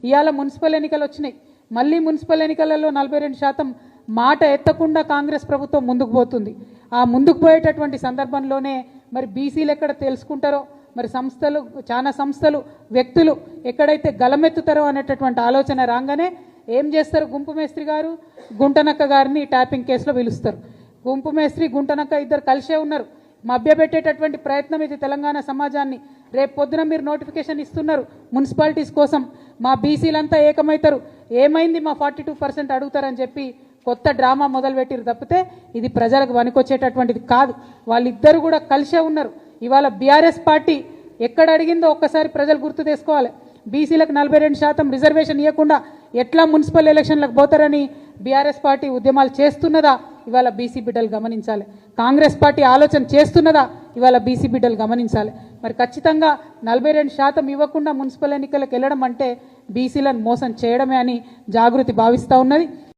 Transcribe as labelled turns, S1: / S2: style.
S1: ఇవాళ మున్సిపల్ ఎన్నికలు వచ్చినాయి. మళ్ళీ మున్సిపల్ ఎన్నికలలో 42% మాట ఎత్తకుండా కాంగ్రెస్ ప్రభుత్వం ముందుకు పోతుంది. ఆ ముందుకు పోయేటటువంటి సందర్భంలోనే మరి బీసీలు ఎక్కడ తెలుసుకుంటారో, మరి సంస్థలు, చాలా సంస్థలు, వ్యక్తులు ఎక్కడైతే గలమెత్తుతారో అనేటటువంటి ఆలోచన రాగానే ఏం చేస్తారు? గుంపు మేస్త్రి గారు, గుంటనక్క గారిని ట్యాపింగ్ కేసులో పిలుస్తారు. గుంపు మేస్త్రి, గుంటనక్క ఇద్దరు కలిసే ఉన్నారు. మభ్యపెట్టేటటువంటి ప్రయత్నం ఇది తెలంగాణ సమాజాన్ని. రేపు పొద్దున మీరు నోటిఫికేషన్ ఇస్తున్నారు మున్సిపాలిటీస్ కోసం, మా బీసీలంతా ఏకమవుతారు, ఏమైంది మా 42% అడుగుతారని చెప్పి కొత్త డ్రామా మొదలుపెట్టిరు తప్పితే ఇది ప్రజలకు వనికొచ్చేటటువంటిది కాదు. వాళ్ళిద్దరు కూడా కలిసే ఉన్నారు. ఇవాళ బీఆర్ఎస్ పార్టీ ఎక్కడ అడిగిందో ఒక్కసారి ప్రజలు గుర్తు చేసుకోవాలి. బీసీలకు 42% రిజర్వేషన్ ఇవ్వకుండా ఎట్లా మున్సిపల్ ఎలక్షన్లకు పోతారని బీఆర్ఎస్ పార్టీ ఉద్యమాలు చేస్తున్నదా ఇవాళ బీసీ బిడ్డలు గమనించాలి. కాంగ్రెస్ పార్టీ ఆలోచన చేస్తున్నదా ఇవాళ బీసీ బిడ్డలు గమనించాలి. మరి ఖచ్చితంగా 42% ఇవ్వకుండా మున్సిపల్ ఎన్నికలకు వెళ్ళడం అంటే బీసీలను మోసం చేయడమే అని జాగృతి భావిస్తూ ఉన్నది.